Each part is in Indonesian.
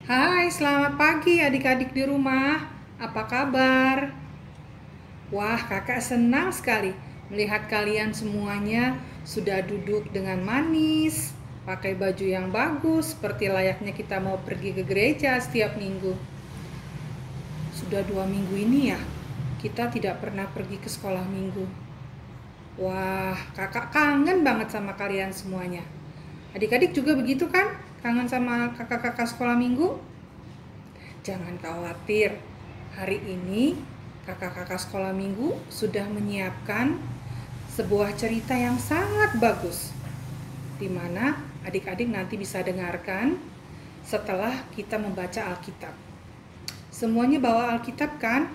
Hai, selamat pagi adik-adik di rumah. Apa kabar? Wah, kakak senang sekali melihat kalian semuanya sudah duduk dengan manis, pakai baju yang bagus, seperti layaknya kita mau pergi ke gereja setiap minggu. Sudah 2 minggu ini ya, kita tidak pernah pergi ke sekolah minggu. Wah, kakak kangen banget sama kalian semuanya. Adik-adik juga begitu kan? Kangen sama kakak-kakak sekolah minggu? Jangan khawatir, hari ini kakak-kakak sekolah minggu sudah menyiapkan sebuah cerita yang sangat bagus, di mana adik-adik nanti bisa dengarkan setelah kita membaca Alkitab. Semuanya bawa Alkitab kan?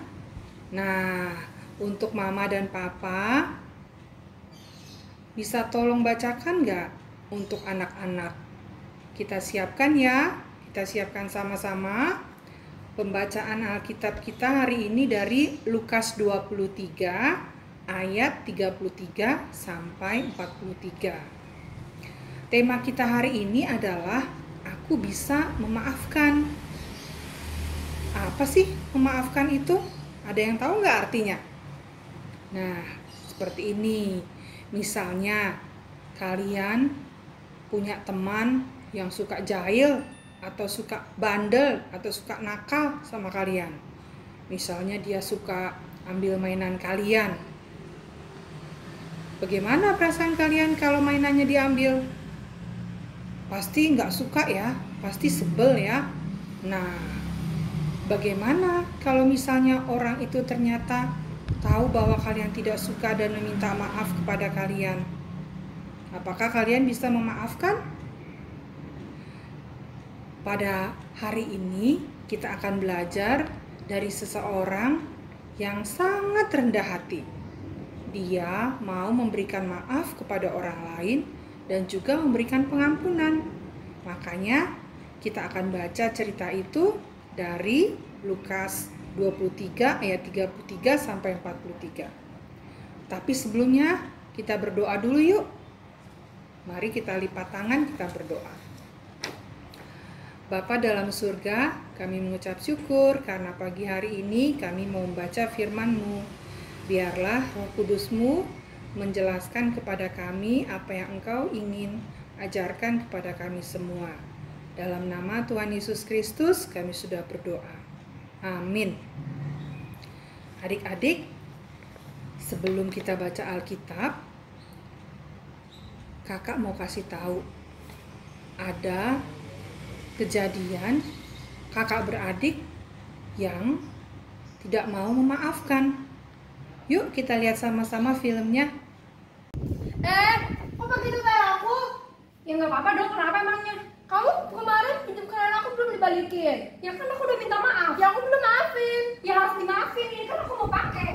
Nah, untuk mama dan papa, bisa tolong bacakan nggak untuk anak-anak? Kita siapkan ya, kita siapkan sama-sama. Pembacaan Alkitab kita hari ini dari Lukas 23 ayat 33 sampai 43. Tema kita hari ini adalah aku bisa memaafkan. Apa sih memaafkan itu? Ada yang tahu nggak artinya? Nah, seperti ini. Misalnya kalian punya teman yang suka jahil atau suka bandel atau suka nakal sama kalian. Misalnya dia suka ambil mainan kalian. Bagaimana perasaan kalian kalau mainannya diambil? Pasti nggak suka ya, pasti sebel ya. Nah, bagaimana kalau misalnya orang itu ternyata tahu bahwa kalian tidak suka dan meminta maaf kepada kalian? Apakah kalian bisa memaafkan? Pada hari ini kita akan belajar dari seseorang yang sangat rendah hati. Dia mau memberikan maaf kepada orang lain dan juga memberikan pengampunan. Makanya kita akan baca cerita itu dari Lukas 23 ayat 33 sampai 43. Tapi sebelumnya kita berdoa dulu yuk. Mari kita lipat tangan, kita berdoa. Bapa dalam surga, kami mengucap syukur karena pagi hari ini kami mau membaca firman-Mu. Biarlah Roh Kudus-Mu menjelaskan kepada kami apa yang Engkau ingin ajarkan kepada kami semua. Dalam nama Tuhan Yesus Kristus kami sudah berdoa. Amin. Adik-adik, sebelum kita baca Alkitab, kakak mau kasih tahu ada kejadian kakak beradik yang tidak mau memaafkan. Yuk kita lihat sama-sama filmnya. Kok begitu kayak aku? Ya nggak apa-apa dong, kenapa emangnya? Kamu kemarin pinjam kalian aku belum dibalikin. Ya kan aku udah minta maaf. Ya aku belum maafin. Ya harus dimaafin, ini kan aku mau pakai.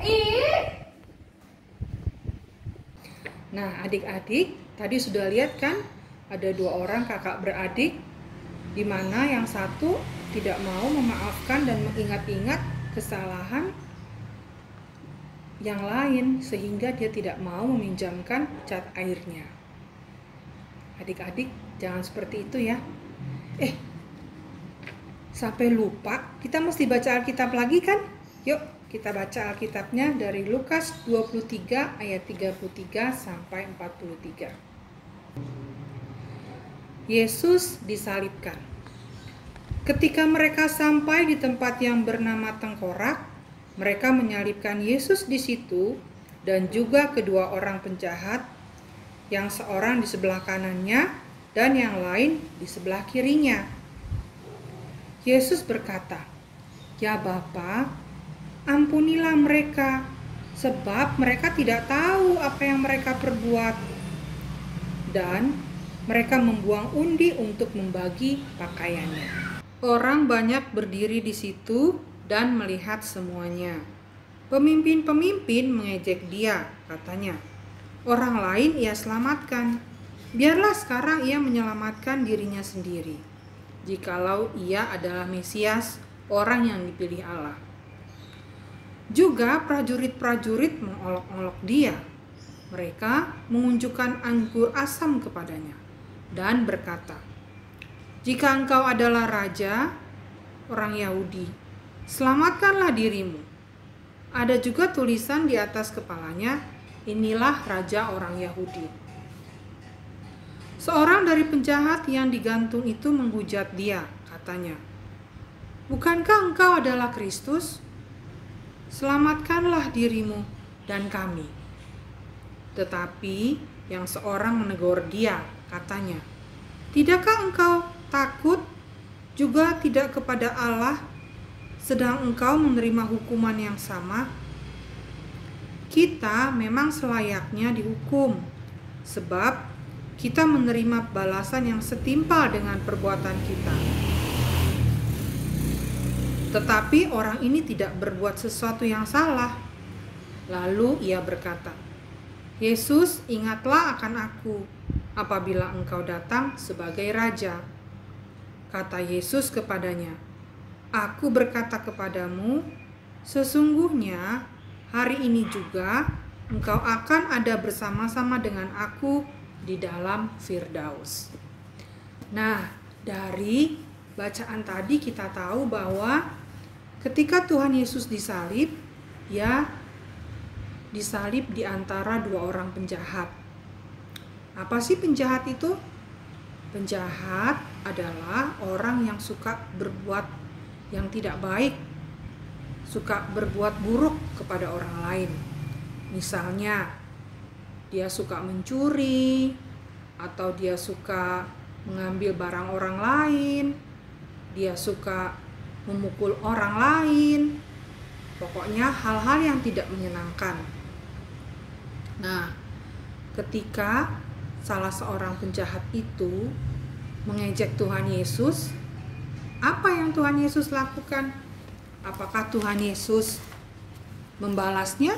Nah adik-adik, tadi sudah lihat kan ada 2 orang kakak beradik, di mana yang satu tidak mau memaafkan dan mengingat-ingat kesalahan yang lain sehingga dia tidak mau meminjamkan cat airnya. Adik-adik jangan seperti itu ya. Sampai lupa kita mesti baca Alkitab lagi kan? Yuk kita baca Alkitabnya dari Lukas 23 ayat 33 sampai 43. Yesus disalibkan. Ketika mereka sampai di tempat yang bernama Tengkorak, mereka menyalibkan Yesus di situ dan juga kedua orang penjahat, yang seorang di sebelah kanannya dan yang lain di sebelah kirinya. Yesus berkata, "Ya Bapa, ampunilah mereka, sebab mereka tidak tahu apa yang mereka perbuat." Dan mereka membuang undi untuk membagi pakaiannya. Orang banyak berdiri di situ dan melihat semuanya. Pemimpin-pemimpin mengejek dia, katanya. Orang lain ia selamatkan. Biarlah sekarang ia menyelamatkan dirinya sendiri, jikalau ia adalah Mesias, orang yang dipilih Allah. Juga prajurit-prajurit mengolok-olok dia. Mereka mengunjukkan anggur asam kepadanya dan berkata, "Jika engkau adalah raja, orang Yahudi, selamatkanlah dirimu. Ada juga tulisan di atas kepalanya, inilah raja orang Yahudi. Seorang dari penjahat yang digantung itu menghujat dia, katanya, bukankah engkau adalah Kristus? Selamatkanlah dirimu dan kami. Tetapi yang seorang menegur dia, katanya, tidakkah engkau takut juga tidak kepada Allah, sedang engkau menerima hukuman yang sama? Kita memang selayaknya dihukum, sebab kita menerima balasan yang setimpal dengan perbuatan kita. Tetapi orang ini tidak berbuat sesuatu yang salah. Lalu ia berkata, Yesus, ingatlah akan aku apabila engkau datang sebagai raja. Kata Yesus kepadanya, aku berkata kepadamu, sesungguhnya hari ini juga engkau akan ada bersama-sama dengan aku di dalam Firdaus. Nah, dari bacaan tadi kita tahu bahwa ketika Tuhan Yesus disalib, ya disalib di antara dua orang penjahat. Apa sih penjahat itu? Penjahat adalah orang yang suka berbuat yang tidak baik, suka berbuat buruk kepada orang lain. Misalnya, dia suka mencuri, atau dia suka mengambil barang orang lain, dia suka memukul orang lain, pokoknya hal-hal yang tidak menyenangkan. Nah, ketika salah seorang penjahat itu mengejek Tuhan Yesus, apa yang Tuhan Yesus lakukan? Apakah Tuhan Yesus membalasnya?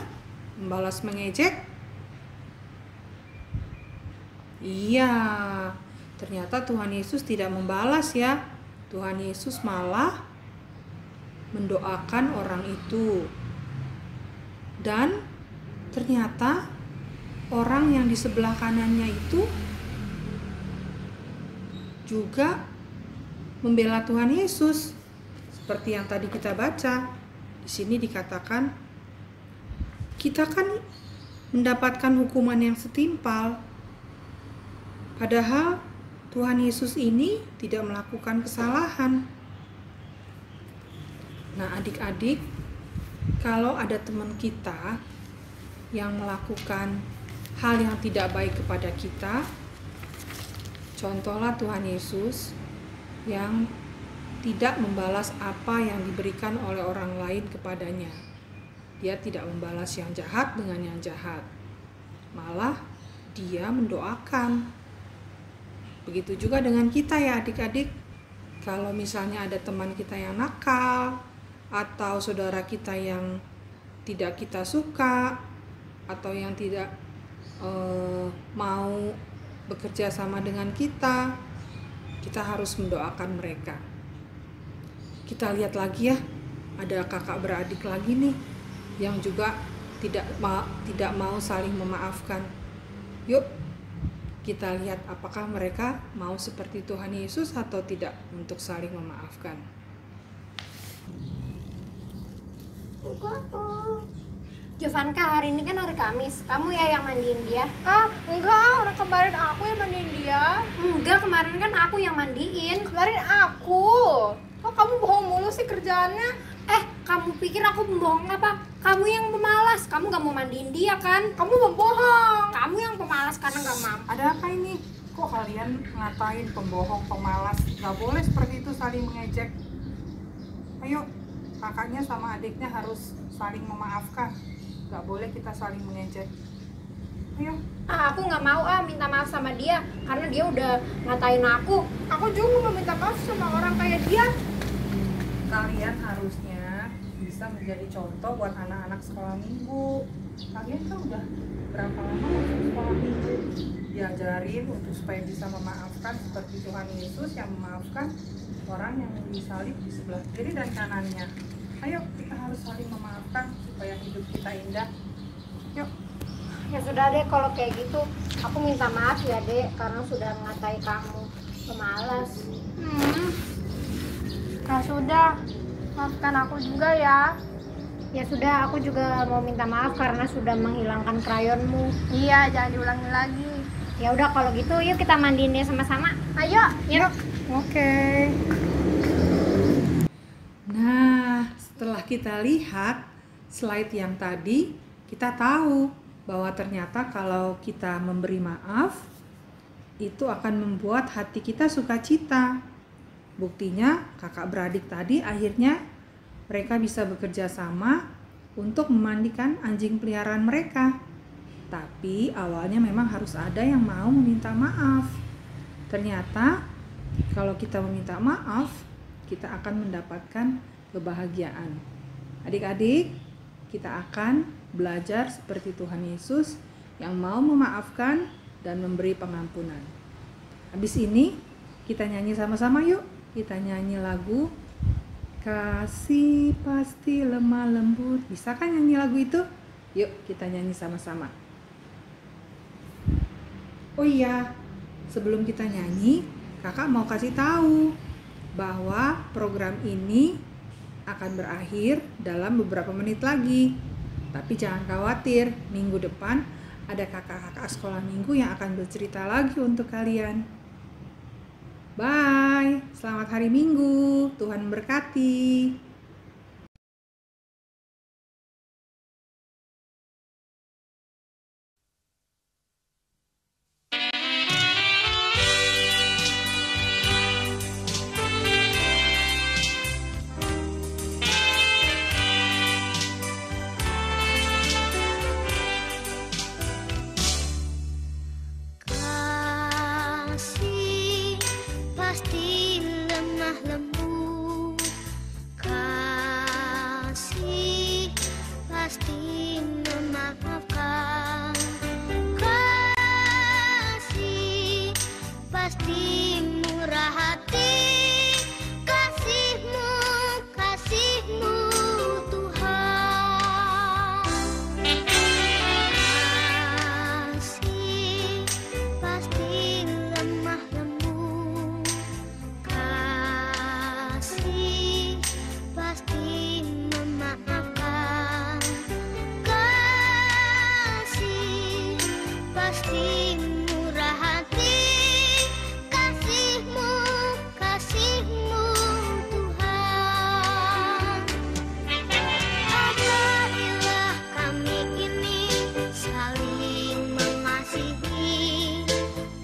Membalas mengejek? Iya, ternyata Tuhan Yesus tidak membalas ya. Tuhan Yesus malah mendoakan orang itu. Dan ternyata orang yang di sebelah kanannya itu juga membela Tuhan Yesus. Seperti yang tadi kita baca. Di sini dikatakan, kita kan mendapatkan hukuman yang setimpal. Padahal Tuhan Yesus ini tidak melakukan kesalahan. Nah, adik-adik, kalau ada teman kita yang melakukan hal yang tidak baik kepada kita, contohlah Tuhan Yesus yang tidak membalas apa yang diberikan oleh orang lain kepadanya. Dia tidak membalas yang jahat dengan yang jahat. Malah dia mendoakan. Begitu juga dengan kita ya adik-adik. Kalau misalnya ada teman kita yang nakal, atau saudara kita yang tidak kita suka, atau yang tidak mau bekerja sama dengan kita harus mendoakan mereka. Kita lihat lagi ya, ada kakak beradik lagi nih yang juga tidak mau saling memaafkan. Yuk kita lihat apakah mereka mau seperti Tuhan Yesus atau tidak untuk saling memaafkan. Jovanka, hari ini kan hari Kamis. Kamu ya yang mandiin dia? Enggak, orang kemarin aku yang mandiin dia. Enggak, kemarin kan aku yang mandiin. Kemarin aku. Kok kamu bohong mulu sih kerjaannya? Kamu pikir aku pembohong apa? Kamu yang pemalas, kamu gak mau mandiin dia kan? Kamu pembohong. Kamu yang pemalas karena gak mampu. Ada apa ini? Kok kalian ngatain pembohong, pemalas? Gak boleh seperti itu saling mengejek. Ayo, kakaknya sama adiknya harus saling memaafkan. Gak boleh kita saling mengejek. Ayo. Aku nggak mau minta maaf sama dia karena dia udah ngatain aku. Aku juga mau minta maaf sama orang kayak dia. Kalian harusnya bisa menjadi contoh buat anak-anak sekolah minggu. Kalian kan udah berapa lama masuk sekolah minggu? Diajarin untuk supaya bisa memaafkan seperti Tuhan Yesus yang memaafkan orang yang disalib di sebelah kiri dan kanannya. Ayo, kita harus saling memaafkan supaya hidup kita indah. Yuk. Ya sudah deh, kalau kayak gitu aku minta maaf ya dek karena sudah ngatai kamu pemalas. Sudah, maafkan aku juga ya. Ya sudah, aku juga mau minta maaf karena sudah menghilangkan krayonmu. Iya, jangan diulangi lagi. Ya udah kalau gitu, yuk kita mandiin dia sama-sama. Ayo, yuk. Oke. Nah, setelah kita lihat slide yang tadi, kita tahu bahwa ternyata kalau kita memberi maaf, itu akan membuat hati kita sukacita. Buktinya kakak beradik tadi akhirnya mereka bisa bekerja sama untuk memandikan anjing peliharaan mereka. Tapi awalnya memang harus ada yang mau meminta maaf. Ternyata kalau kita meminta maaf, kita akan mendapatkan kebahagiaan. Adik-adik, kita akan belajar seperti Tuhan Yesus yang mau memaafkan dan memberi pengampunan. Habis ini kita nyanyi sama-sama yuk. Kita nyanyi lagu Kasih Pasti Lemah Lembut. Bisa kan nyanyi lagu itu? Yuk kita nyanyi sama-sama. Oh iya, sebelum kita nyanyi, kakak mau kasih tahu bahwa program ini akan berakhir dalam beberapa menit lagi. Tapi jangan khawatir, minggu depan ada kakak-kakak sekolah minggu yang akan bercerita lagi untuk kalian. Bye, selamat hari Minggu, Tuhan memberkati. Kasih pasti lemah lembut, kasih pasti memaafkan, kasih pasti murah hati, kasihmu, kasihmu Tuhan. Kasih pasti lemah lembut, kasih pasti memaafkan, kasih pasti murah hati, kasihmu, kasihmu Tuhan. Ajarilah kami ini saling mengasihi,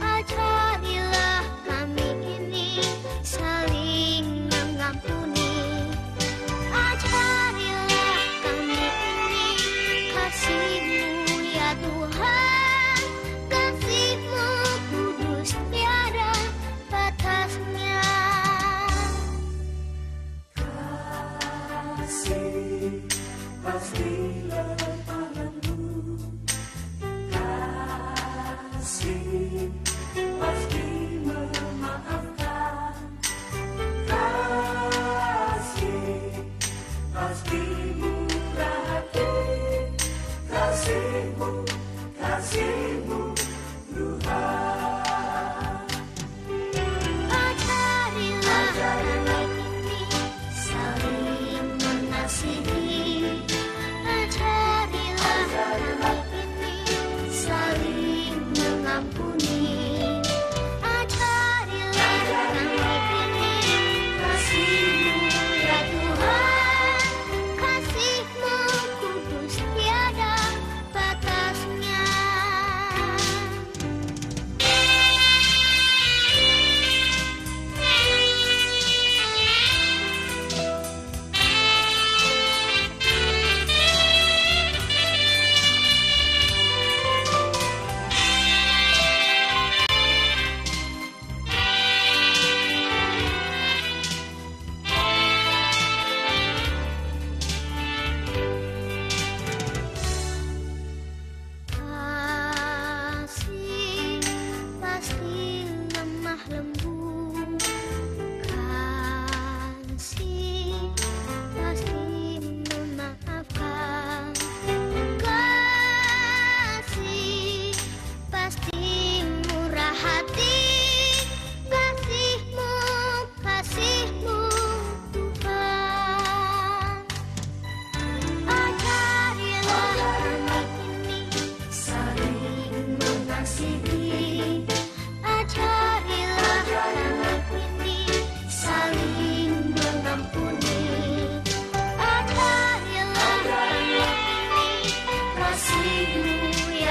ajarilah kami ini saling mengampuni, ajarilah kami ini kasih-Mu ya Tuhan,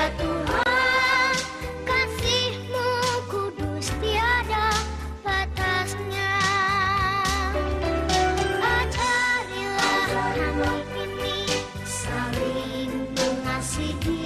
Ya Tuhan, kasih-Mu kudus tiada batasnya. Ajarilah kami ini saling mengasihi.